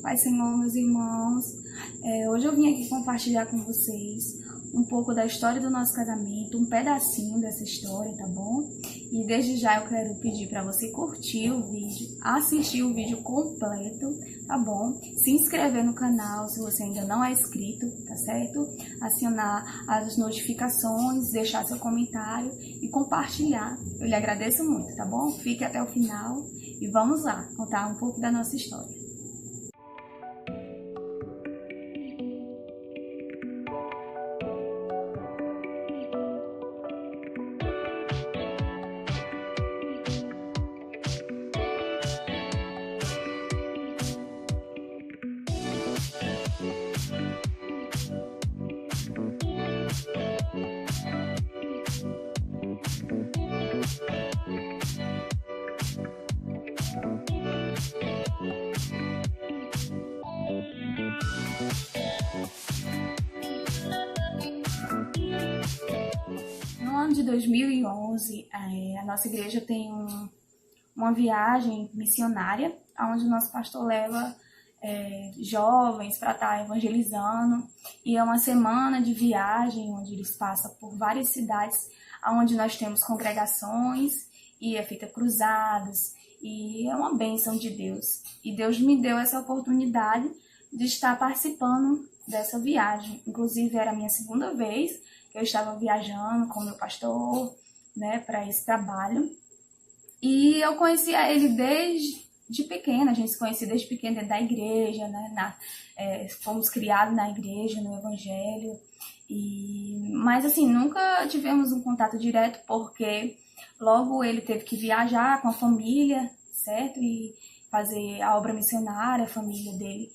Pai Senhor, meus irmãos, hoje eu vim aqui compartilhar com vocês um pouco da história do nosso casamento, um pedacinho dessa história, tá bom? E desde já eu quero pedir para você curtir o vídeo, assistir o vídeo completo, tá bom? Se inscrever no canal se você ainda não é inscrito, tá certo? Acionar as notificações, deixar seu comentário e compartilhar. Eu lhe agradeço muito, tá bom? Fique até o final e vamos lá contar um pouco da nossa história. No ano de 2011, a nossa igreja tem uma viagem missionária, onde o nosso pastor leva jovens para estar evangelizando, e é uma semana de viagem, onde eles passam por várias cidades, onde nós temos congregações, e é feita cruzadas, e é uma bênção de Deus. E Deus me deu essa oportunidade de estar participando dessa viagem. Inclusive, era a minha segunda vez que eu estava viajando com o meu pastor, né, para esse trabalho. E eu conhecia ele desde pequena, a gente se conhecia desde pequena dentro da igreja, né, fomos criados na igreja, no evangelho. Mas assim, nunca tivemos um contato direto, porque logo ele teve que viajar com a família, certo? E fazer a obra missionária, a família dele,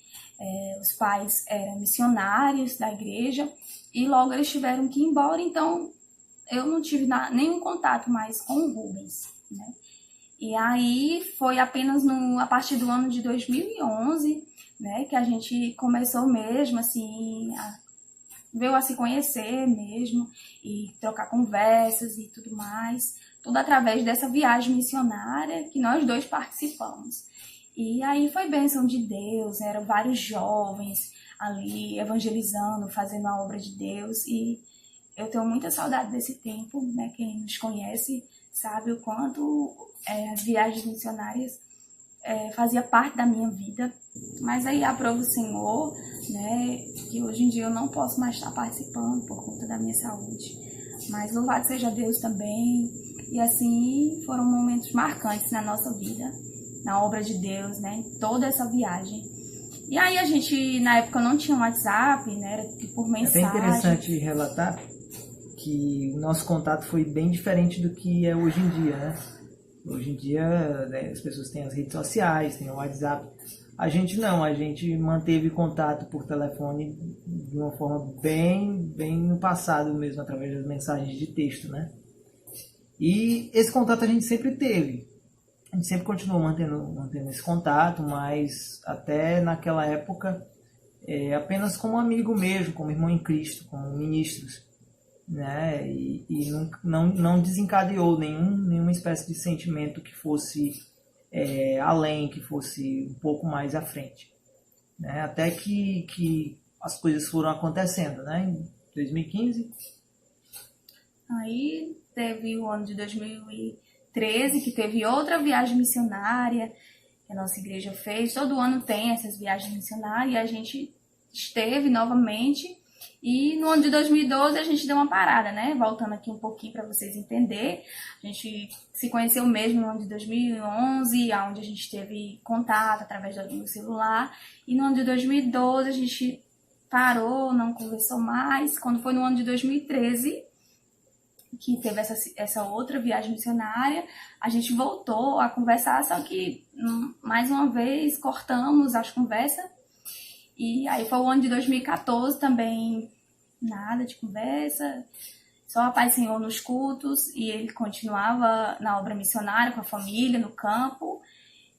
os pais eram missionários da igreja, e logo eles tiveram que ir embora, então eu não tive nenhum contato mais com o Rubens, né? E aí foi apenas a partir do ano de 2011, né, que a gente começou mesmo, assim, veio a se conhecer mesmo, e trocar conversas e tudo mais, tudo através dessa viagem missionária que nós dois participamos. E aí foi bênção de Deus, eram vários jovens ali evangelizando, fazendo a obra de Deus, e eu tenho muita saudade desse tempo, né? Quem nos conhece sabe o quanto as viagens missionárias fazia parte da minha vida. Mas aí aprova o Senhor, né, que hoje em dia eu não posso mais estar participando por conta da minha saúde. Mas louvado seja Deus também. E assim foram momentos marcantes na nossa vida, na obra de Deus, né, toda essa viagem. E aí a gente, na época, não tinha um WhatsApp, né, era por mensagem. É bem interessante relatar que o nosso contato foi bem diferente do que é hoje em dia, né? Hoje em dia, né, as pessoas têm as redes sociais, têm o WhatsApp. A gente não, a gente manteve contato por telefone de uma forma bem no passado mesmo, através das mensagens de texto, né? E esse contato a gente sempre teve. A gente sempre continuou mantendo esse contato, mas até naquela época apenas como amigo mesmo, como irmão em Cristo, como ministros, né? E não desencadeou nenhuma espécie de sentimento que fosse além, que fosse um pouco mais à frente, né? Até que as coisas foram acontecendo, né? Em 2015. Aí teve o ano de 2013, que teve outra viagem missionária que a nossa igreja fez. Todo ano tem essas viagens missionárias, e a gente esteve novamente. E no ano de 2012 a gente deu uma parada, né? Voltando aqui um pouquinho para vocês entenderem. A gente se conheceu mesmo no ano de 2011, onde a gente teve contato através do celular. E no ano de 2012 a gente parou, não conversou mais. Quando foi no ano de 2013, que teve essa outra viagem missionária, a gente voltou a conversar, só que mais uma vez cortamos as conversas. E aí foi o ano de 2014 também, nada de conversa, só a paz do Senhor nos cultos, e ele continuava na obra missionária com a família, no campo,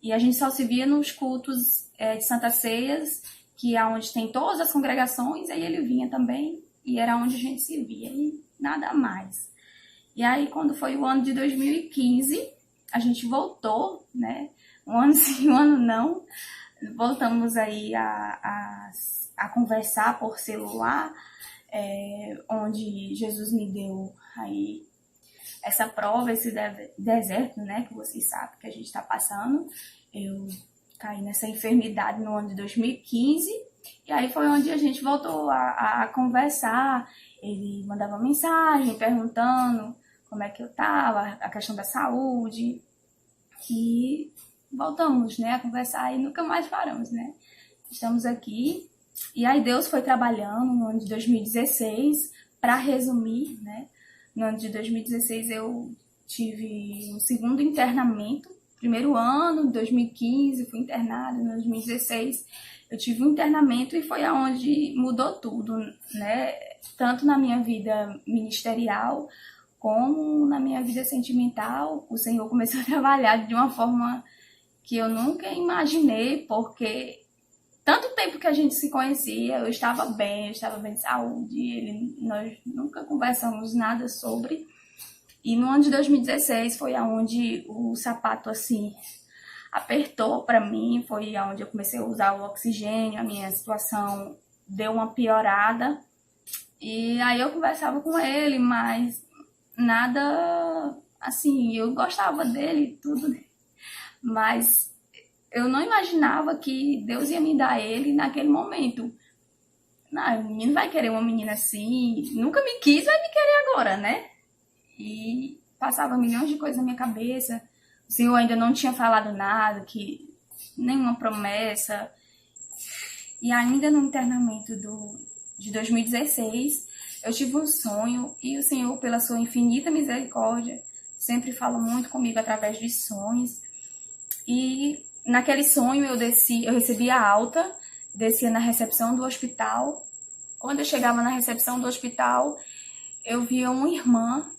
e a gente só se via nos cultos de Santa Ceias, que é onde tem todas as congregações, aí ele vinha também, e era onde a gente se via, e nada mais. E aí, quando foi o ano de 2015, a gente voltou, né? Um ano sim, um ano não, voltamos aí a conversar por celular, onde Jesus me deu aí essa prova, esse deserto, né, que vocês sabem que a gente está passando. Eu caí nessa enfermidade no ano de 2015, e aí foi onde a gente voltou a conversar. Ele mandava mensagem perguntando como é que eu estava, a questão da saúde, e voltamos, né, a conversar e nunca mais paramos, né. Estamos aqui, e aí Deus foi trabalhando no ano de 2016, para resumir, né. No ano de 2016 eu tive um segundo internamento. Primeiro ano, 2015, fui internada. Em 2016 eu tive um internamento e foi aonde mudou tudo, né? Tanto na minha vida ministerial como na minha vida sentimental. O Senhor começou a trabalhar de uma forma que eu nunca imaginei, porque tanto tempo que a gente se conhecia, eu estava bem de saúde, nós nunca conversamos nada sobre. E no ano de 2016 foi aonde o sapato assim apertou para mim, foi aonde eu comecei a usar o oxigênio, a minha situação deu uma piorada. E aí eu conversava com ele, mas nada assim, eu gostava dele e tudo, mas eu não imaginava que Deus ia me dar ele naquele momento. Não, o menino vai querer uma menina assim, nunca me quis, vai me querer agora, né? E passava milhões de coisas na minha cabeça. O Senhor ainda não tinha falado nada, que nenhuma promessa. E ainda no internamento de 2016, eu tive um sonho, e o Senhor, pela sua infinita misericórdia, sempre fala muito comigo através de sonhos. E naquele sonho eu recebi a alta, descia na recepção do hospital. Quando eu chegava na recepção do hospital, eu via uma irmã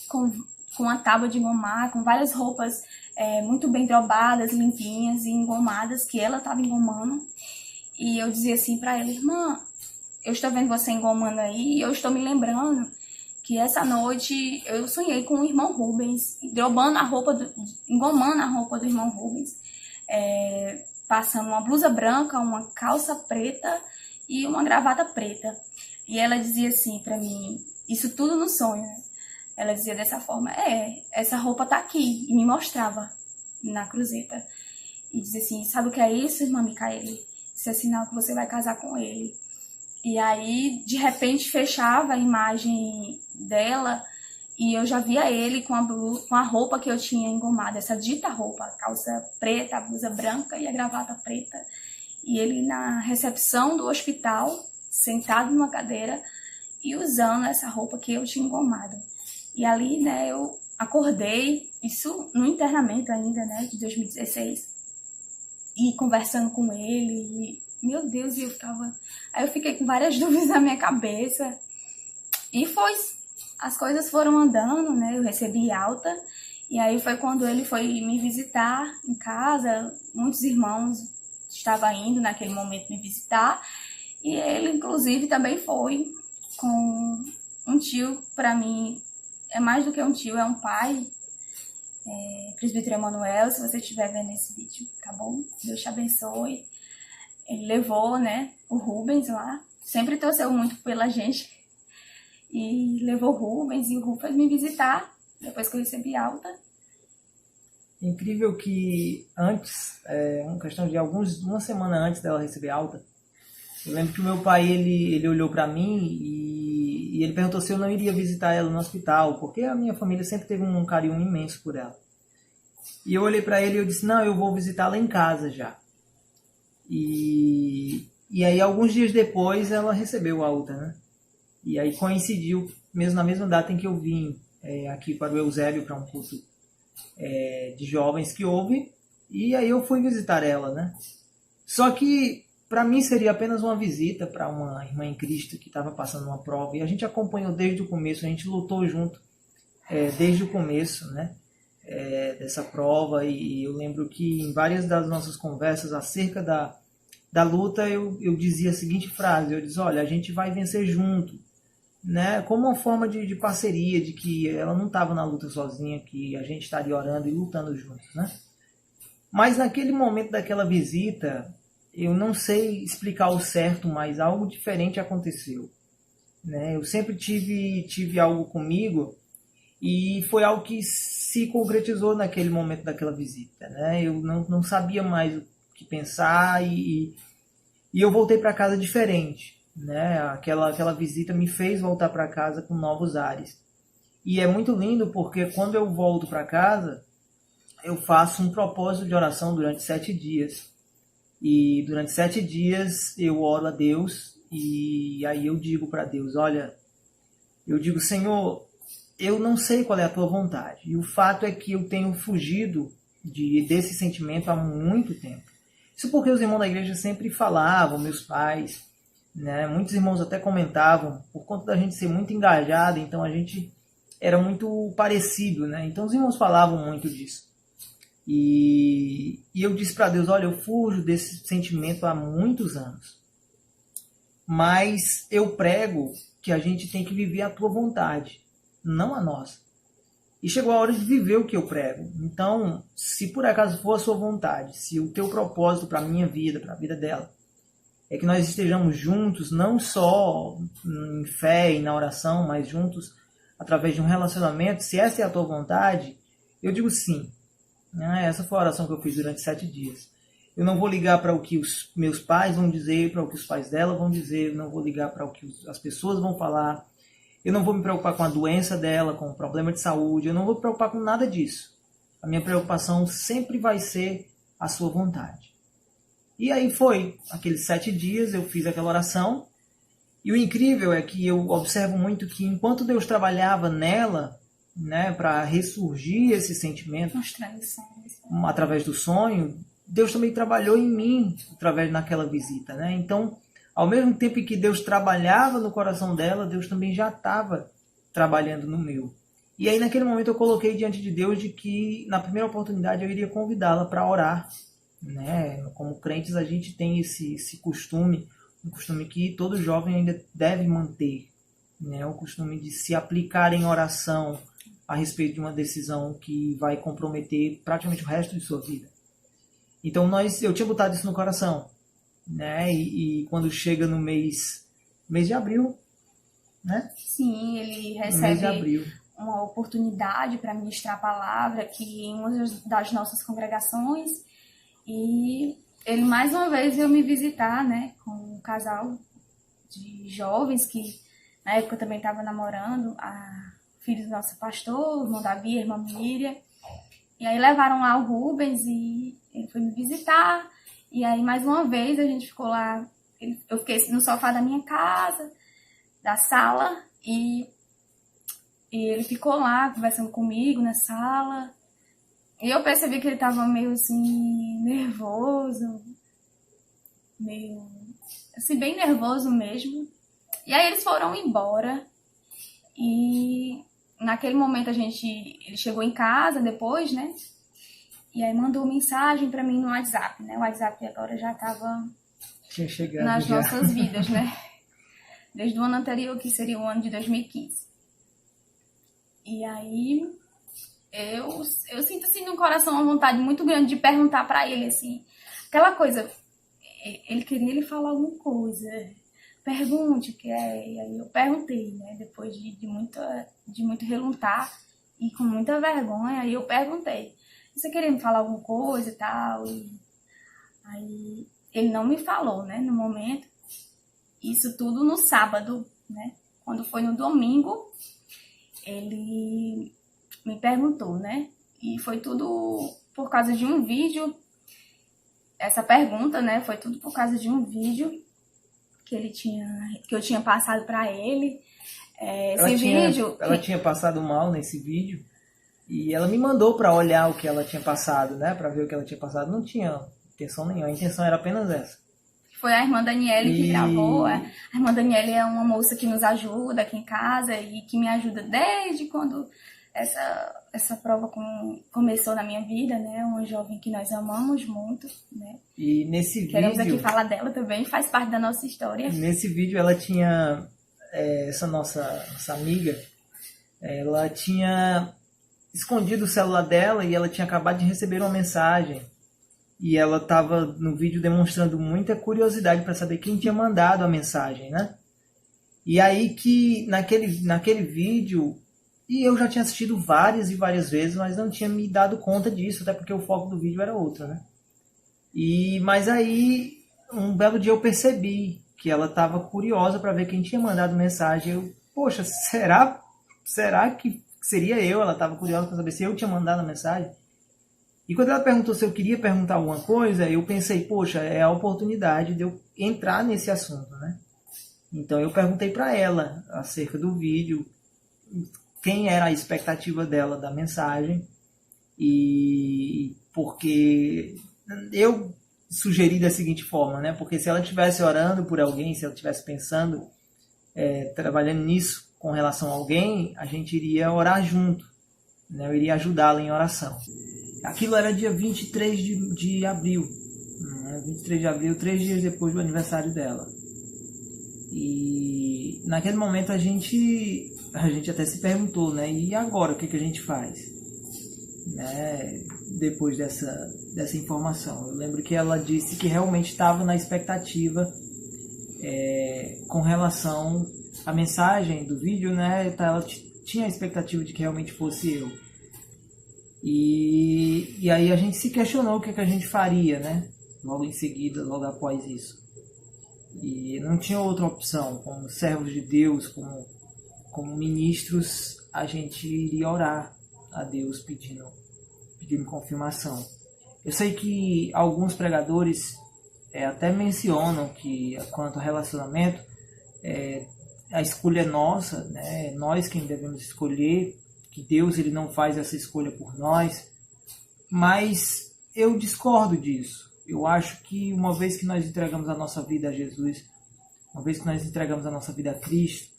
com uma tábua de engomar, com várias roupas muito bem drobadas, limpinhas e engomadas, que ela estava engomando. E eu dizia assim para ela: irmã, eu estou vendo você engomando aí, e eu estou me lembrando que essa noite eu sonhei com o irmão Rubens, engomando a roupa do irmão Rubens, passando uma blusa branca, uma calça preta e uma gravata preta. E ela dizia assim para mim, isso tudo no sonho, né? Ela dizia dessa forma: essa roupa tá aqui, e me mostrava na cruzeta. E dizia assim: sabe o que é isso, irmã Micaele? Isso é sinal que você vai casar com ele. E aí, de repente, fechava a imagem dela e eu já via ele com a roupa que eu tinha engomada, essa dita roupa, a calça preta, a blusa branca e a gravata preta. E ele na recepção do hospital, sentado numa cadeira e usando essa roupa que eu tinha engomado. E ali, né, eu acordei, isso no internamento ainda, né, de 2016, e conversando com ele, e, meu Deus, aí eu fiquei com várias dúvidas na minha cabeça, e as coisas foram andando, né, eu recebi alta, e aí foi quando ele foi me visitar em casa, muitos irmãos estavam indo naquele momento me visitar, e ele, inclusive, também foi com um tio, para mim, é mais do que um tio, é um pai, presbítero Emanuel, se você estiver vendo esse vídeo, tá bom? Deus te abençoe. Ele levou, né, o Rubens lá, sempre torceu muito pela gente, e levou o Rubens, e o Rubens foi me visitar, depois que eu recebi alta. Incrível que antes, uma questão de uma semana antes dela receber alta, eu lembro que o meu pai, ele olhou para mim e ele perguntou se eu não iria visitar ela no hospital, porque a minha família sempre teve um carinho imenso por ela. E eu olhei para ele e eu disse: não, eu vou visitá-la em casa já. E aí, alguns dias depois, ela recebeu a alta, né? E aí coincidiu, mesmo na mesma data em que eu vim aqui para o Eusébio, para um culto de jovens que houve, e aí eu fui visitar ela, né? Só que para mim seria apenas uma visita para uma irmã em Cristo que estava passando uma prova, e a gente acompanhou desde o começo, a gente lutou junto desde o começo, né? Dessa prova, e eu lembro que em várias das nossas conversas acerca da luta eu dizia a seguinte frase, eu dizia: olha, a gente vai vencer junto, né? Como uma forma de parceria, de que ela não estava na luta sozinha, que a gente estaria orando e lutando juntos, né? Mas naquele momento daquela visita, eu não sei explicar o certo, mas algo diferente aconteceu, né? Eu sempre tive algo comigo e foi algo que se concretizou naquele momento daquela visita, né? Eu não sabia mais o que pensar e eu voltei para casa diferente, né? Aquela visita me fez voltar para casa com novos ares. E é muito lindo porque quando eu volto para casa, eu faço um propósito de oração durante 7 dias. E durante 7 dias eu oro a Deus e aí eu digo para Deus, olha, eu digo, Senhor, eu não sei qual é a tua vontade. E o fato é que eu tenho fugido desse sentimento há muito tempo. Isso porque os irmãos da igreja sempre falavam, meus pais, né? Muitos irmãos até comentavam, por conta da gente ser muito engajado, então a gente era muito parecido, né? Então os irmãos falavam muito disso. E eu disse para Deus, olha, eu fujo desse sentimento há muitos anos. Mas eu prego que a gente tem que viver a tua vontade, não a nossa. E chegou a hora de viver o que eu prego. Então, se por acaso for a sua vontade, se o teu propósito para a minha vida, para a vida dela, é que nós estejamos juntos, não só em fé e na oração, mas juntos através de um relacionamento, se essa é a tua vontade, eu digo sim. Essa foi a oração que eu fiz durante 7 dias. Eu não vou ligar para o que os meus pais vão dizer, para o que os pais dela vão dizer, eu não vou ligar para o que as pessoas vão falar, eu não vou me preocupar com a doença dela, com o problema de saúde, eu não vou me preocupar com nada disso. A minha preocupação sempre vai ser a sua vontade. E aí foi, aqueles 7 dias eu fiz aquela oração, e o incrível é que eu observo muito que enquanto Deus trabalhava nela, né, para ressurgir esse sentimento através do sonho, Deus também trabalhou em mim através daquela visita, né? Então, ao mesmo tempo que Deus trabalhava no coração dela, Deus também já estava trabalhando no meu. E aí naquele momento eu coloquei diante de Deus de que na primeira oportunidade eu iria convidá-la para orar, né? Como crentes a gente tem esse costume, um costume que todo jovem ainda deve manter, né? O costume de se aplicar em oração a respeito de uma decisão que vai comprometer praticamente o resto de sua vida. Então eu tinha botado isso no coração, né? E quando chega no mês de abril, né? Sim, ele recebe uma oportunidade para ministrar a palavra aqui em uma das nossas congregações e ele mais uma vez veio me visitar, né? Com um casal de jovens que na época eu também estava namorando, a filho do nosso pastor, o irmão Davi, a irmã Miriam. E aí levaram lá o Rubens e ele foi me visitar. E aí mais uma vez a gente ficou lá, eu fiquei no sofá da minha casa, da sala, e ele ficou lá conversando comigo na sala. E eu percebi que ele estava meio assim, nervoso, meio assim, bem nervoso mesmo. E aí eles foram embora e naquele momento ele chegou em casa depois, né? E aí mandou mensagem para mim no WhatsApp, né? O WhatsApp agora já estava nas nossas vidas, né? Desde o ano anterior, que seria o ano de 2015. E aí eu sinto assim no coração uma vontade muito grande de perguntar para ele assim, aquela coisa, ele queria ele falar alguma coisa. Pergunte o que é. E aí eu perguntei, né? Depois de muito reluntar e com muita vergonha, aí eu perguntei. Você queria me falar alguma coisa e tal? E aí ele não me falou, né? No momento. Isso tudo no sábado, né? Quando foi no domingo, ele me perguntou, né? E foi tudo por causa de um vídeo. Essa pergunta, né? Foi tudo por causa de um vídeo que eu tinha passado para ele. Ela tinha passado mal nesse vídeo e ela me mandou para olhar o que ela tinha passado, né? Para ver o que ela tinha passado. Não tinha intenção nenhuma, a intenção era apenas essa. Foi a irmã Daniele que gravou. A irmã Daniele é uma moça que nos ajuda aqui em casa e que me ajuda desde quando essa prova começou na minha vida, né? Uma jovem que nós amamos muito, né? E nesse vídeo... Queremos aqui falar dela também, faz parte da nossa história. Nesse vídeo ela tinha... essa nossa amiga, ela tinha escondido o celular dela e ela tinha acabado de receber uma mensagem e ela estava no vídeo demonstrando muita curiosidade para saber quem tinha mandado a mensagem, né? E aí que naquele vídeo, e eu já tinha assistido várias e várias vezes, mas não tinha me dado conta disso, até porque o foco do vídeo era outro, né? Mas aí, um belo dia eu percebi que ela estava curiosa para ver quem tinha mandado mensagem. Eu, poxa, será que seria eu? Ela estava curiosa para saber se eu tinha mandado a mensagem. E quando ela perguntou se eu queria perguntar alguma coisa, eu pensei, poxa, é a oportunidade de eu entrar nesse assunto, né? Então eu perguntei para ela acerca do vídeo, quem era a expectativa dela da mensagem, e porque eu sugeri da seguinte forma, né? Porque se ela estivesse orando por alguém, se ela estivesse pensando, trabalhando nisso com relação a alguém, a gente iria orar junto, né? Eu iria ajudá-la em oração. Aquilo era dia 23 de abril, né? 23 de abril, 3 dias depois do aniversário dela. E naquele momento a gente até se perguntou, né? E agora, o que a gente faz? Né? Depois dessa informação. Eu lembro que ela disse que realmente estava na expectativa com relação à mensagem do vídeo, né? Ela tinha a expectativa de que realmente fosse eu. E aí a gente se questionou o que a gente faria, né? Logo em seguida, logo após isso. E não tinha outra opção. Como servos de Deus, como ministros, a gente iria orar a Deus pedindo confirmação. Eu sei que alguns pregadores até mencionam que, quanto ao relacionamento, a escolha é nossa, né? Nós quem devemos escolher, que Deus ele não faz essa escolha por nós, mas eu discordo disso. Eu acho que uma vez que nós entregamos a nossa vida a Jesus, uma vez que nós entregamos a nossa vida a Cristo,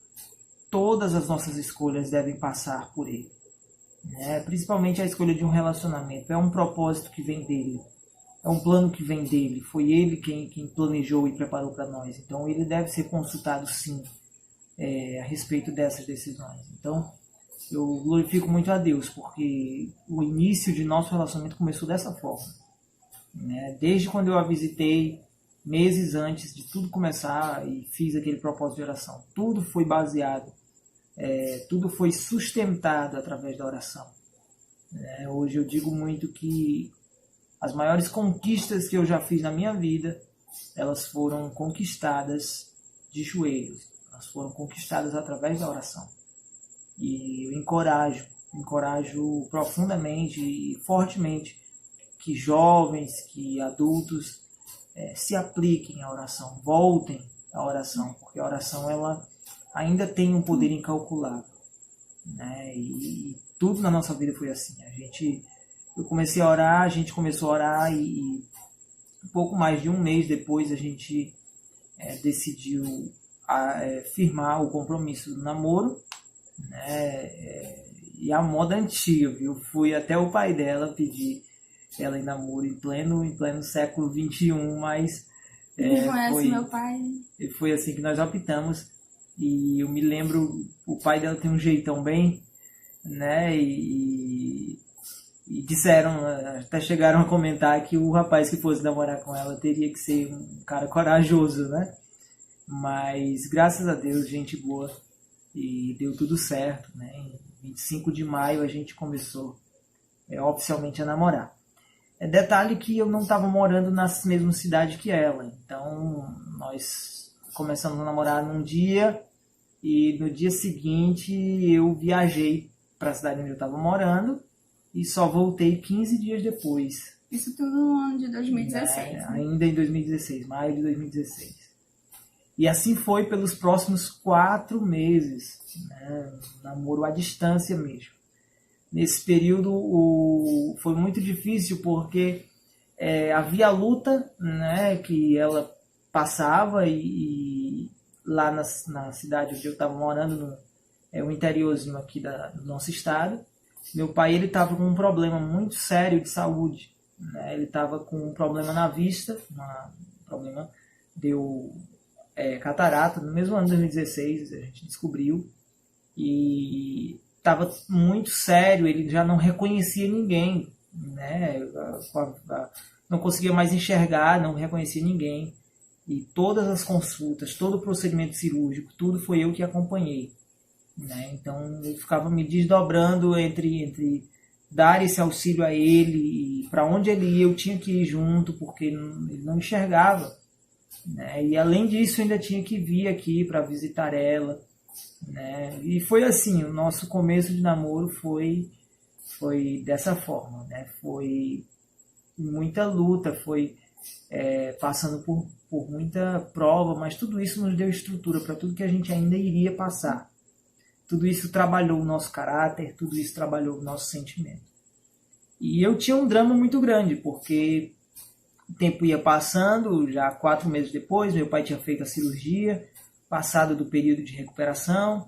todas as nossas escolhas devem passar por Ele. Principalmente a escolha de um relacionamento. É um propósito que vem dele. É um plano que vem dele. Foi Ele quem planejou e preparou para nós. Então Ele deve ser consultado sim a respeito dessas decisões. Então eu glorifico muito a Deus, porque o início de nosso relacionamento começou dessa forma. Desde quando eu a visitei, meses antes de tudo começar, e fiz aquele propósito de oração. Tudo foi baseado, tudo foi sustentado através da oração. Hoje eu digo muito que as maiores conquistas que eu já fiz na minha vida, elas foram conquistadas de joelhos. Elas foram conquistadas através da oração. E eu encorajo profundamente e fortemente que jovens, que adultos se apliquem à oração, voltem à oração, porque a oração ela ainda tem um poder incalculável, né? E tudo na nossa vida foi assim. Eu comecei a orar, a gente começou a orar e um pouco mais de um mês depois a gente decidiu firmar o compromisso do namoro, né? E a moda antiga, viu? Fui até o pai dela pedir ela em namoro em pleno século XXI, mas meu pai. Foi assim que nós optamos. E eu me lembro, o pai dela tem um jeitão bem, né? E disseram, até chegaram a comentar que o rapaz que fosse namorar com ela teria que ser um cara corajoso, né? Mas graças a Deus, gente boa, e deu tudo certo, né? Em 25 de maio a gente começou oficialmente a namorar. Detalhe que eu não estava morando na mesma cidade que ela, então nós começamos a namorar num dia e no dia seguinte eu viajei para a cidade onde eu estava morando e só voltei 15 dias depois. Isso tudo no ano de 2016. Né? Ainda em 2016, maio de 2016. E assim foi pelos próximos 4 meses, né? Namoro à distância mesmo. Nesse período foi muito difícil porque havia luta, né, que ela passava e lá na cidade onde eu estava morando, no interiorzinho aqui do nosso estado, meu pai estava com um problema muito sério de saúde, né? Ele estava com um problema na vista, um problema deu catarata no mesmo ano de 2016, a gente descobriu, e estava muito sério, ele já não reconhecia ninguém, né? não conseguia mais enxergar, não reconhecia ninguém. E todas as consultas, todo o procedimento cirúrgico, tudo foi eu que acompanhei. Né? Então eu ficava me desdobrando entre dar esse auxílio a ele, e para onde ele ia eu tinha que ir junto, porque ele não enxergava. Né? E além disso, eu ainda tinha que vir aqui para visitar ela. Né? E foi assim, o nosso começo de namoro foi dessa forma. Né? Foi muita luta, foi passando por muita prova, mas tudo isso nos deu estrutura para tudo que a gente ainda iria passar. Tudo isso trabalhou o nosso caráter, tudo isso trabalhou o nosso sentimento. E eu tinha um drama muito grande, porque o tempo ia passando, já 4 meses depois, meu pai tinha feito a cirurgia, passado do período de recuperação,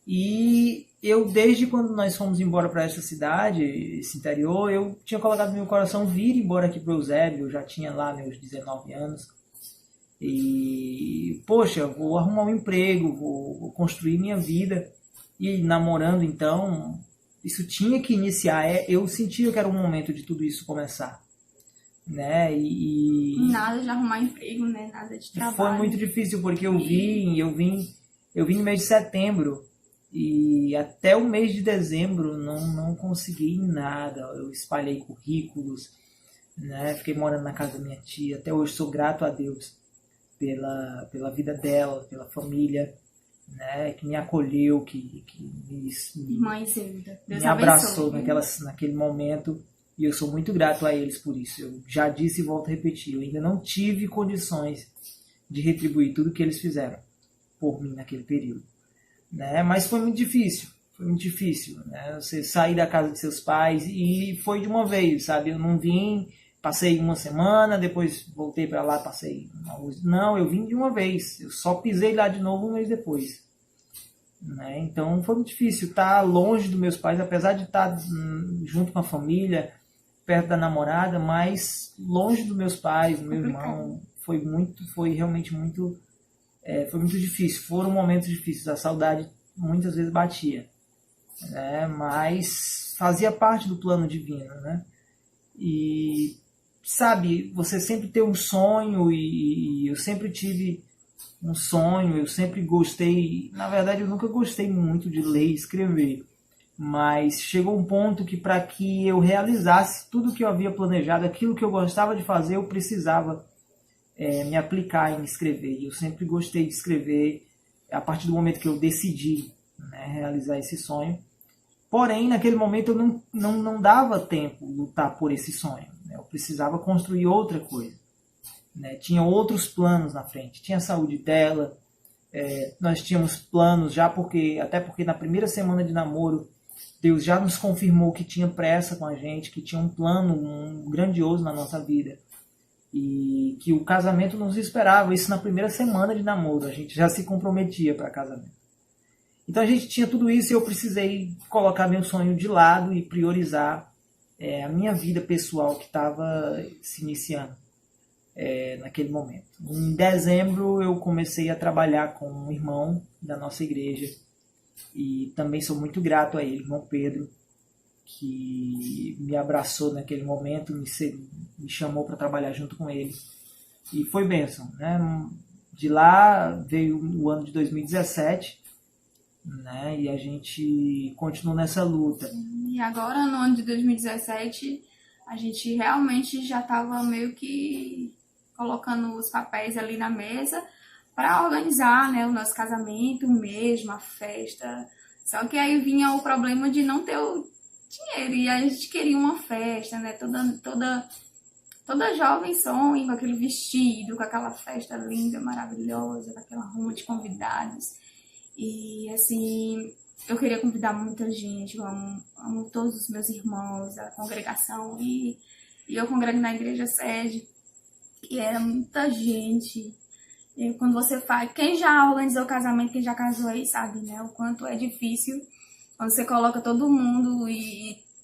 e eu, desde quando nós fomos embora para essa cidade, esse interior, eu tinha colocado no meu coração vir embora aqui para o Eusébio, eu já tinha lá meus 19 anos, e, poxa, vou arrumar um emprego, vou construir minha vida. E namorando, então, isso tinha que iniciar. Eu sentia que era o momento de tudo isso começar. Né? Nada de arrumar emprego, né? Nada de trabalho. Foi muito difícil, porque eu vim no mês de setembro. E até o mês de dezembro não consegui nada. Eu espalhei currículos, né? Fiquei morando na casa da minha tia. Até hoje sou grato a Deus pela vida dela, pela família, né, que me acolheu, que me abraçou naquele momento, e eu sou muito grato a eles por isso. Eu já disse e volto a repetir, eu ainda não tive condições de retribuir tudo que eles fizeram por mim naquele período, né, mas foi muito difícil, né, você sair da casa de seus pais, e foi de uma vez, sabe, eu não vim, passei uma semana, depois voltei para lá, não, eu vim de uma vez, eu só pisei lá de novo um mês depois. Né? Então foi muito difícil estar longe dos meus pais, apesar de estar junto com a família, perto da namorada, mas longe dos meus pais, do meu irmão, foi realmente muito, foi muito difícil. Foram momentos difíceis, a saudade muitas vezes batia, né? Mas fazia parte do plano divino, né? E sabe, você sempre tem um sonho, e eu sempre tive um sonho, eu sempre gostei, na verdade eu nunca gostei muito de ler e escrever, mas chegou um ponto que para que eu realizasse tudo que eu havia planejado, aquilo que eu gostava de fazer, eu precisava me aplicar em escrever, e eu sempre gostei de escrever a partir do momento que eu decidi, né, realizar esse sonho. Porém, naquele momento eu não dava tempo lutar por esse sonho, né? Eu precisava construir outra coisa, né? Tinha outros planos na frente, tinha a saúde dela, nós tínhamos planos já, até porque na primeira semana de namoro Deus já nos confirmou que tinha pressa com a gente, que tinha um plano grandioso na nossa vida, e que o casamento nos esperava. Isso na primeira semana de namoro, a gente já se comprometia para casamento. Então a gente tinha tudo isso, e eu precisei colocar meu sonho de lado e priorizar a minha vida pessoal que estava se iniciando naquele momento. Em dezembro eu comecei a trabalhar com um irmão da nossa igreja, e também sou muito grato a ele, irmão Pedro, que me abraçou naquele momento, me chamou para trabalhar junto com ele, e foi bênção, né? De lá veio o ano de 2017, né? E a gente continuou nessa luta. E agora, no ano de 2017, a gente realmente já estava meio que colocando os papéis ali na mesa para organizar, né, o nosso casamento mesmo, a festa. Só que aí vinha o problema de não ter o dinheiro, e a gente queria uma festa, né? Toda jovem sonha com aquele vestido, com aquela festa linda, maravilhosa, com aquela ruma de convidados. E assim, eu queria convidar muita gente, eu amo todos os meus irmãos, a congregação, e eu congrego na igreja sede, e era muita gente. E quando você faz, quem já organizou o casamento, quem já casou aí sabe, né, o quanto é difícil quando você coloca todo mundo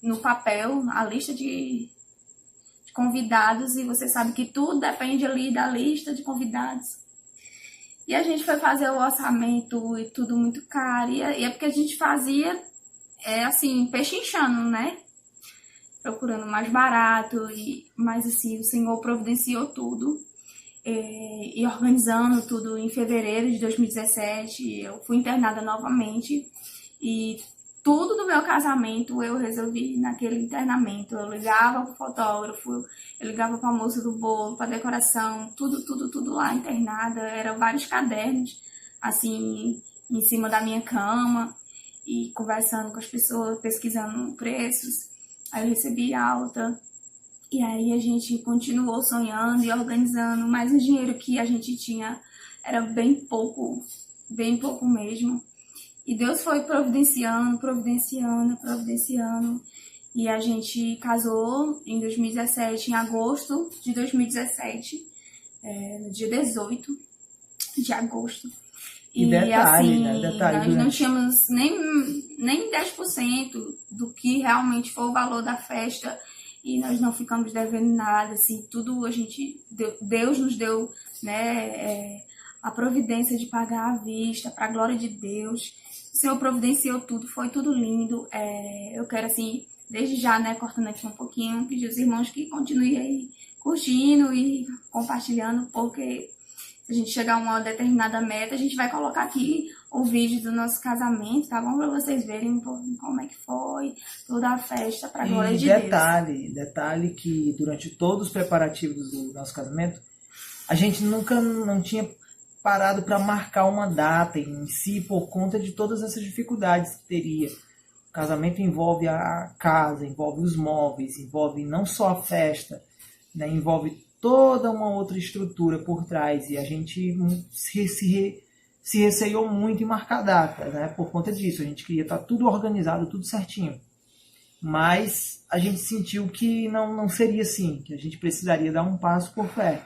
no papel, a lista de convidados, e você sabe que tudo depende ali da lista de convidados. E a gente foi fazer o orçamento e tudo muito caro. E é porque a gente fazia, assim, pechinchando, né? procurando mais barato, mas assim, o Senhor providenciou tudo. E organizando tudo em fevereiro de 2017, eu fui internada novamente e tudo do meu casamento eu resolvi naquele internamento. Eu ligava pro fotógrafo, eu ligava pra moça do bolo, pra decoração, tudo lá internada. Eram vários cadernos, assim, em cima da minha cama e conversando com as pessoas, pesquisando preços. Aí eu recebi alta. E aí a gente continuou sonhando e organizando, mas o dinheiro que a gente tinha era bem pouco mesmo. E Deus foi providenciando. E a gente casou em 2017, em agosto de 2017, no dia 18 de agosto. E detalhe, assim, né? Detalhe, nós não tínhamos nem 10% do que realmente foi o valor da festa. E nós não ficamos devendo nada, assim, tudo Deus nos deu, né, a providência de pagar à vista, para a glória de Deus. O Senhor providenciou tudo, foi tudo lindo. Eu quero, assim, desde já, né, cortando aqui um pouquinho, pedir aos irmãos que continuem aí curtindo e compartilhando, porque se a gente chegar a uma determinada meta, a gente vai colocar aqui o vídeo do nosso casamento, tá bom? Pra vocês verem um pouquinho como é que foi toda a festa, pra glória de Deus. Detalhe que durante todos os preparativos do nosso casamento, a gente nunca não tinha parado para marcar uma data em si por conta de todas essas dificuldades que teria. O casamento envolve a casa, envolve os móveis, envolve não só a festa, né? Envolve toda uma outra estrutura por trás, e a gente se receiou muito em marcar data, né? Por conta disso, a gente queria estar tudo organizado, tudo certinho. Mas a gente sentiu que não seria assim, que a gente precisaria dar um passo por fé.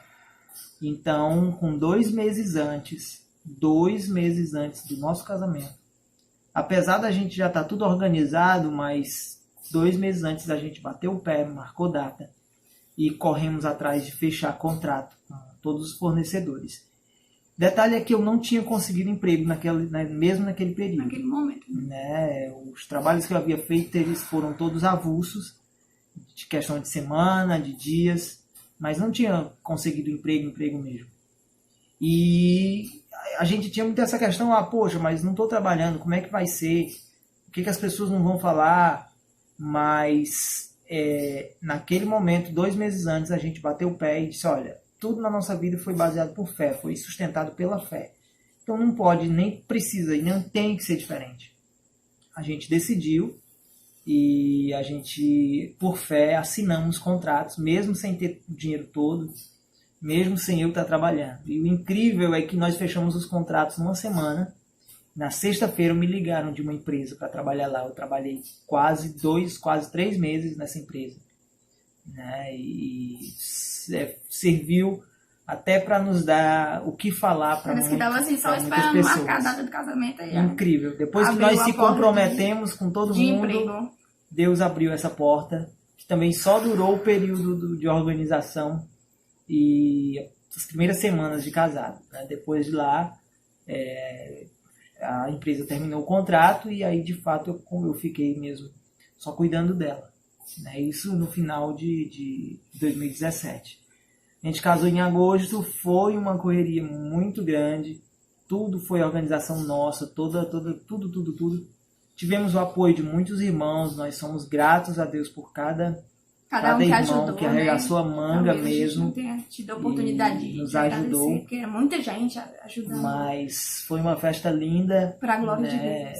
Então, com 2 meses antes do nosso casamento, apesar da gente já estar tudo organizado, mas 2 meses antes a gente bateu o pé, marcou data e corremos atrás de fechar contrato com todos os fornecedores. Detalhe é que eu não tinha conseguido emprego mesmo naquele período. Naquele momento. Né? Os trabalhos que eu havia feito, eles foram todos avulsos, de questão de semana, de dias, mas não tinha conseguido emprego mesmo. E a gente tinha muito essa questão, poxa, mas não estou trabalhando, como é que vai ser? O que as pessoas não vão falar? Mas naquele momento, 2 meses antes, a gente bateu o pé e disse, olha, tudo na nossa vida foi baseado por fé, foi sustentado pela fé. Então não pode, nem precisa, e nem tem que ser diferente. A gente decidiu e a gente, por fé, assinamos contratos, mesmo sem ter o dinheiro todo, mesmo sem eu estar trabalhando. E o incrível é que nós fechamos os contratos numa semana. Na sexta-feira me ligaram de uma empresa para trabalhar lá. Eu trabalhei quase 3 meses nessa empresa. Né? E serviu até para nos dar o que falar para muitas pessoas. Parece que estava assim, só esperando marcar a data do casamento. Aí, incrível. Depois que nós se comprometemos com todo mundo, emprego. Deus abriu essa porta, que também só durou o período de organização e as primeiras semanas de casado. Né? Depois de lá, a empresa terminou o contrato e aí, de fato, eu fiquei mesmo só cuidando dela. Né? Isso no final de 2017. A gente casou em agosto, foi uma correria muito grande, tudo foi organização nossa, tudo. Tivemos o apoio de muitos irmãos, nós somos gratos a Deus por cada um que irmão ajudou, que arregaçou a manga mesmo. Não tenha tido a oportunidade de nos ajudou, porque é muita gente ajudando. Mas foi uma festa linda. Para a glória de Deus.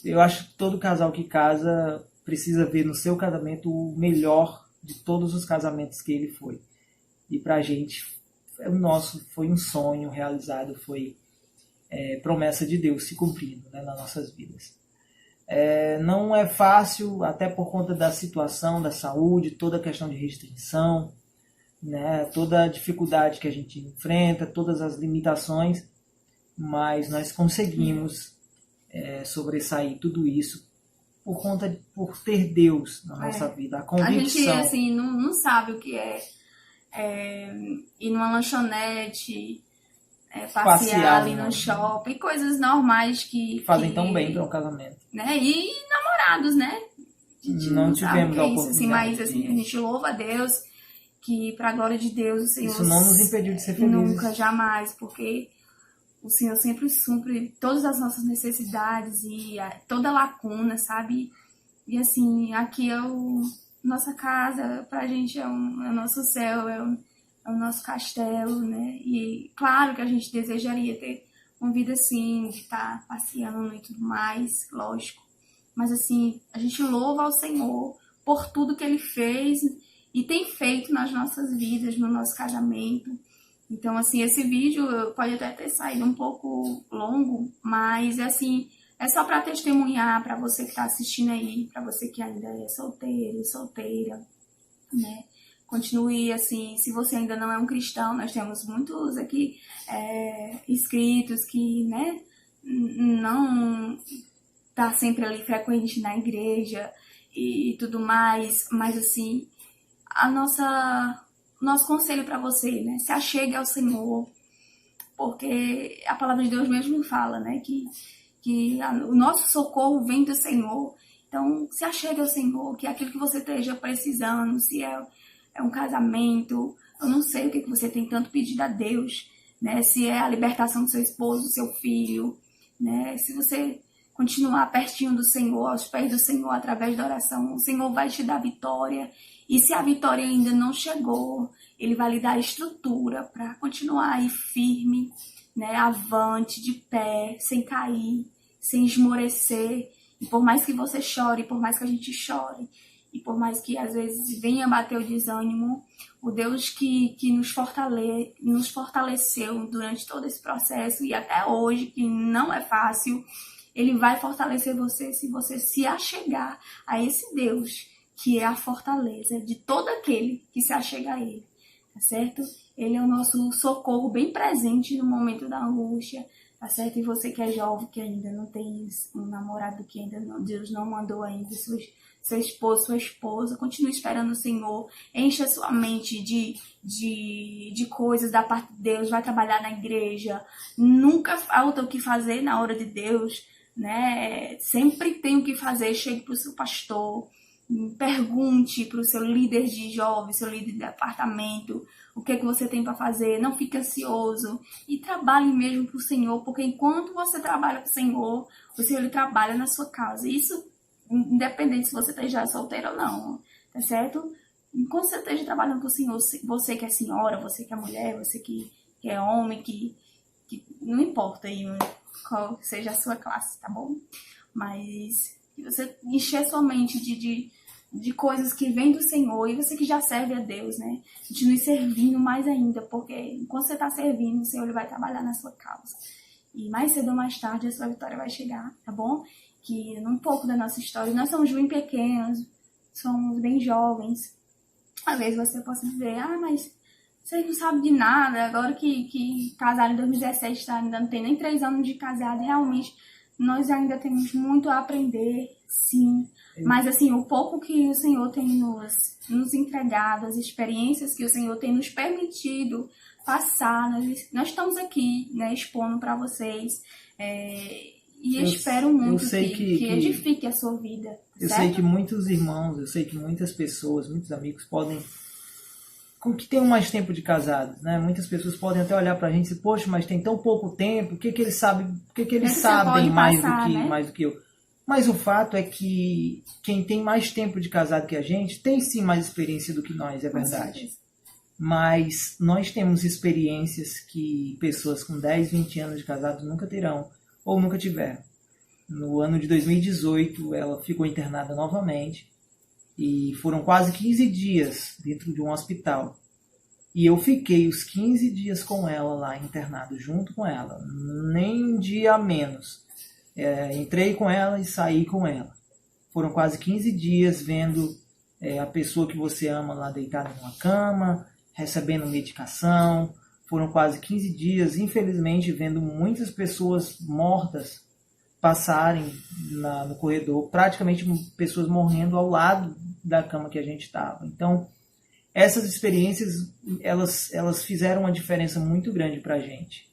Eu acho que todo casal que casa precisa ver no seu casamento o melhor de todos os casamentos que ele foi. E pra gente, o nosso foi um sonho realizado, foi promessa de Deus se cumprindo, né, nas nossas vidas. Não é fácil, até por conta da situação da saúde, toda a questão de restrição, né, toda a dificuldade que a gente enfrenta, todas as limitações, mas nós conseguimos sobressair tudo isso por ter Deus na nossa vida, a convicção. A gente assim, não sabe o que é ir numa lanchonete, passear ali no shopping, coisas normais que fazem tão bem para um casamento. Né? E namorados, né? gente não sabe o tivemos que a é isso, assim, oportunidade. mas assim, a gente louva a Deus, que para a glória de Deus o Senhor Isso não nos impediu de ser felizes. nunca, jamais, porque o Senhor sempre supre todas as nossas necessidades e toda lacuna, sabe? E assim, aqui é nossa casa, pra gente é o nosso céu, é o nosso castelo, né? E claro que a gente desejaria ter uma vida assim, de estar passeando e tudo mais, lógico. Mas assim, a gente louva ao Senhor por tudo que Ele fez e tem feito nas nossas vidas, no nosso casamento. Então, assim, esse vídeo pode até ter saído um pouco longo, mas, assim, é só para testemunhar para você que está assistindo aí, para você que ainda é solteiro, solteira, né? Continue, assim, se você ainda não é um cristão, nós temos muitos aqui inscritos que, né, não tá sempre ali frequente na igreja e tudo mais, mas, assim, nosso conselho para você, né? Se achegue ao Senhor, porque a palavra de Deus mesmo fala, né? Que o nosso socorro vem do Senhor. Então, se achegue ao Senhor, que é aquilo que você esteja precisando, se é um casamento, eu não sei o que você tem tanto pedido a Deus, né? Se é a libertação do seu esposo, do seu filho, né? Se você continuar pertinho do Senhor, aos pés do Senhor, através da oração, o Senhor vai te dar vitória. E se a vitória ainda não chegou, Ele vai lhe dar a estrutura para continuar aí firme, né, avante, de pé, sem cair, sem esmorecer. E por mais que você chore, por mais que a gente chore, e por mais que às vezes venha bater o desânimo, o Deus que nos fortaleceu durante todo esse processo e até hoje, que não é fácil, Ele vai fortalecer você se você se achegar a esse Deus, que é a fortaleza de todo aquele que se achega a Ele, tá certo? Ele é o nosso socorro bem presente no momento da angústia, tá certo? E você que é jovem, que ainda não tem um namorado, que ainda não, Deus não mandou ainda, seu esposo, sua esposa, continue esperando o Senhor, encha sua mente de coisas da parte de Deus, vai trabalhar na igreja, nunca falta o que fazer na hora de Deus, né? Sempre tem o que fazer, chegue para o seu pastor, pergunte para o seu líder de jovens, seu líder de departamento, o que é que você tem para fazer, não fique ansioso e trabalhe mesmo para o Senhor, porque enquanto você trabalha para o Senhor ele trabalha na sua casa. Isso independente se você esteja solteiro ou não, tá certo? Enquanto você esteja trabalhando para o Senhor, você que é senhora, você que é mulher, você que é homem, que não importa aí qual seja a sua classe, tá bom? Mas que você encher sua mente de coisas que vêm do Senhor, e você que já serve a Deus, né? Continue servindo mais ainda, porque enquanto você está servindo, o Senhor ele vai trabalhar na sua causa. E mais cedo ou mais tarde a sua vitória vai chegar, tá bom? Que um pouco da nossa história, nós somos bem pequenos, somos bem jovens. Às vezes você possa dizer, mas você não sabe de nada, agora que casaram em 2017, tá? Ainda não tem nem 3 anos de casado, realmente nós ainda temos muito a aprender, sim. Mas assim, o pouco que o Senhor tem nos entregado, as experiências que o Senhor tem nos permitido passar, nós estamos aqui, né, expondo para vocês. E eu espero muito que edifique a sua vida. Eu sei que muitos irmãos, eu sei que muitas pessoas, muitos amigos podem, que tenham mais tempo de casados, né? Muitas pessoas podem até olhar pra gente e dizer, poxa, mas tem tão pouco tempo, o que eles sabem, sabem mais do que eu? Mas o fato é que quem tem mais tempo de casado que a gente tem sim mais experiência do que nós, é verdade. Mas nós temos experiências que pessoas com 10, 20 anos de casados nunca terão ou nunca tiveram. No ano de 2018, ela ficou internada novamente e foram quase 15 dias dentro de um hospital. E eu fiquei os 15 dias com ela lá, internado junto com ela, nem um dia a menos. Entrei com ela e saí com ela. Foram quase 15 dias vendo a pessoa que você ama lá deitada numa cama, recebendo medicação. Foram quase 15 dias, infelizmente, vendo muitas pessoas mortas passarem no corredor, praticamente pessoas morrendo ao lado da cama que a gente estava. Então, essas experiências, elas fizeram uma diferença muito grande para a gente.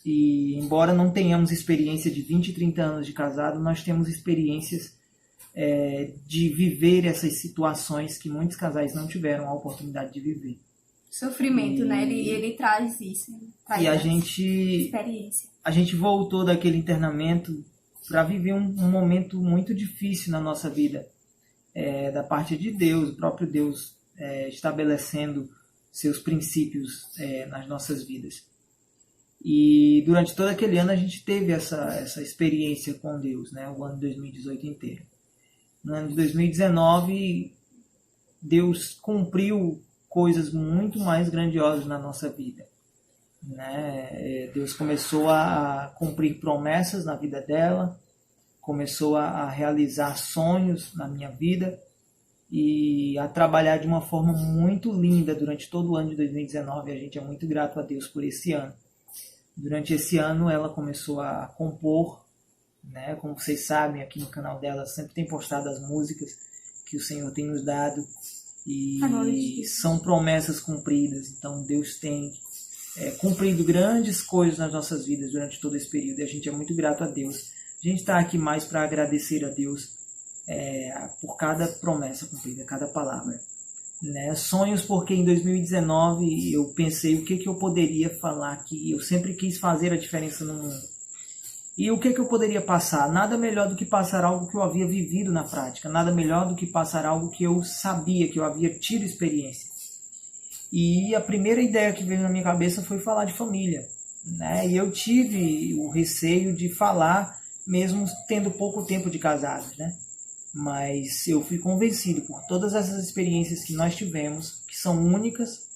E embora não tenhamos experiência de 20, 30 anos de casado, nós temos experiências de viver essas situações que muitos casais não tiveram a oportunidade de viver. Sofrimento, né? Ele traz isso. Traz E experiência. A gente voltou daquele internamento para viver um momento muito difícil na nossa vida, da parte de Deus, o próprio Deus estabelecendo seus princípios nas nossas vidas. E durante todo aquele ano a gente teve essa experiência com Deus, né? O ano de 2018 inteiro. No ano de 2019, Deus cumpriu coisas muito mais grandiosas na nossa vida, né? Deus começou a cumprir promessas na vida dela, começou a realizar sonhos na minha vida e a trabalhar de uma forma muito linda durante todo o ano de 2019. A gente é muito grato a Deus por esse ano. Durante esse ano ela começou a compor, né? Como vocês sabem, aqui no canal dela sempre tem postado as músicas que o Senhor tem nos dado e são promessas cumpridas. Então Deus tem cumprido grandes coisas nas nossas vidas durante todo esse período e a gente é muito grato a Deus. A gente está aqui mais para agradecer a Deus por cada promessa cumprida, cada palavra. Né? Sonhos, porque em 2019 eu pensei o que eu poderia falar aqui. Eu sempre quis fazer a diferença no mundo. E o que eu poderia passar? Nada melhor do que passar algo que eu havia vivido na prática. Nada melhor do que passar algo que eu sabia, que eu havia tido experiência. E a primeira ideia que veio na minha cabeça foi falar de família. Né? E eu tive o receio de falar, mesmo tendo pouco tempo de casados, né? Mas eu fui convencido por todas essas experiências que nós tivemos, que são únicas,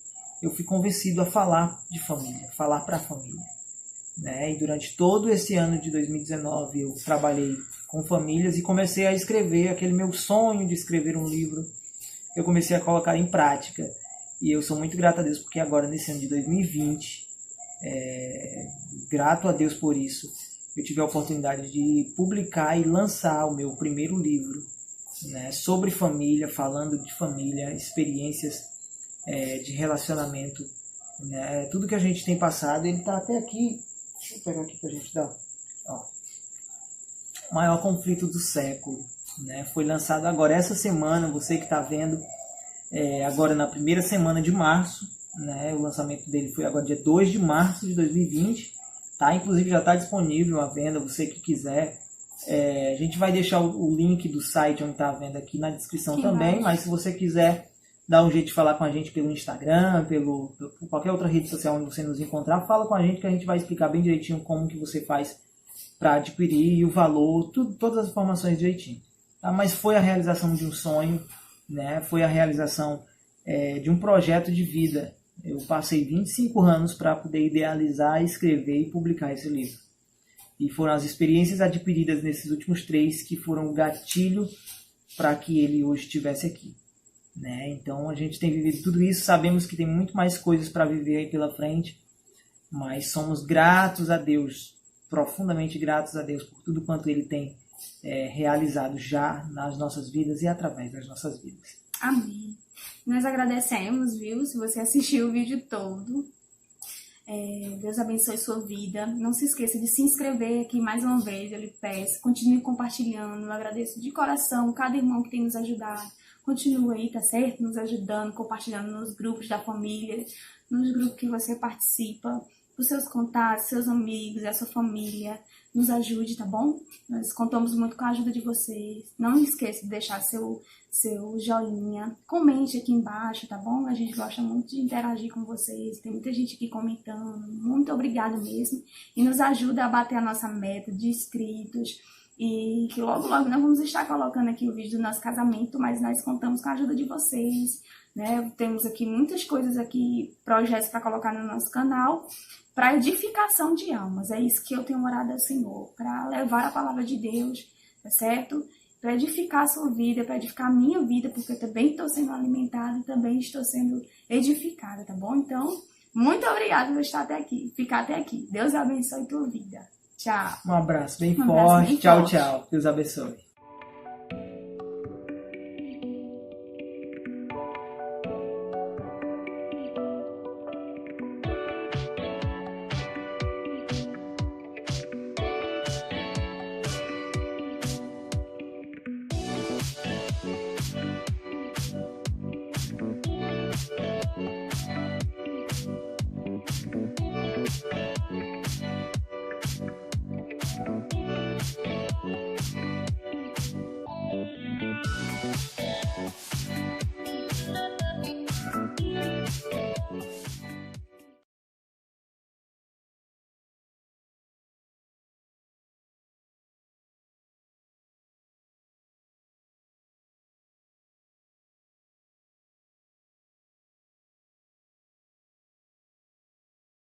eu fui convencido a falar de família, falar para a família. Né? E durante todo esse ano de 2019 eu trabalhei com famílias e comecei a escrever aquele meu sonho de escrever um livro. Eu comecei a colocar em prática e eu sou muito grato a Deus porque agora nesse ano de 2020, grato a Deus por isso, eu tive a oportunidade de publicar e lançar o meu primeiro livro, né, sobre família, falando de família, experiências de relacionamento, né, tudo que a gente tem passado. Ele está até aqui, deixa eu pegar aqui para a gente dar, ó, Maior Conflito do Século, né, foi lançado agora essa semana. Você que está vendo, agora na primeira semana de março, né, o lançamento dele foi agora dia 2 de março de 2020. Tá? Inclusive já está disponível à venda, você que quiser. A gente vai deixar o link do site onde está a venda aqui na descrição também, mas se você quiser dar um jeito de falar com a gente pelo Instagram, por qualquer outra rede social onde você nos encontrar, fala com a gente que a gente vai explicar bem direitinho como que você faz para adquirir e o valor, todas as informações direitinho. Tá? Mas foi a realização de um sonho, né? Foi a realização de um projeto de vida. Eu passei 25 anos para poder idealizar, escrever e publicar esse livro. E foram as experiências adquiridas nesses últimos 3 que foram o gatilho para que ele hoje estivesse aqui. Né? Então a gente tem vivido tudo isso, sabemos que tem muito mais coisas para viver aí pela frente, mas somos gratos a Deus, profundamente gratos a Deus por tudo quanto Ele tem realizado já nas nossas vidas e através das nossas vidas. Amém. Nós agradecemos, viu, se você assistiu o vídeo todo. Deus abençoe sua vida. Não se esqueça de se inscrever aqui mais uma vez, eu lhe peço. Continue compartilhando. Eu agradeço de coração cada irmão que tem nos ajudado. Continue aí, tá certo? Nos ajudando, compartilhando nos grupos da família, nos grupos que você participa, os seus contatos, seus amigos, a sua família. Nos ajude, tá bom? Nós contamos muito com a ajuda de vocês. Não esqueça de deixar seu joinha. Comente aqui embaixo, tá bom? A gente gosta muito de interagir com vocês. Tem muita gente aqui comentando. Muito obrigada mesmo. E nos ajuda a bater a nossa meta de inscritos. E que logo, logo nós vamos estar colocando aqui o vídeo do nosso casamento, mas nós contamos com a ajuda de vocês, né? Temos aqui muitas coisas aqui, projetos para colocar no nosso canal, para edificação de almas. É isso que eu tenho orado ao Senhor, para levar a palavra de Deus, tá certo? Para edificar a sua vida, para edificar a minha vida, porque eu também estou sendo alimentada e também estou sendo edificada, tá bom? Então, muito obrigada por estar até aqui, ficar até aqui. Deus abençoe tua vida. Tchau. Um abraço bem forte. Tchau, tchau. Deus abençoe. Tchau.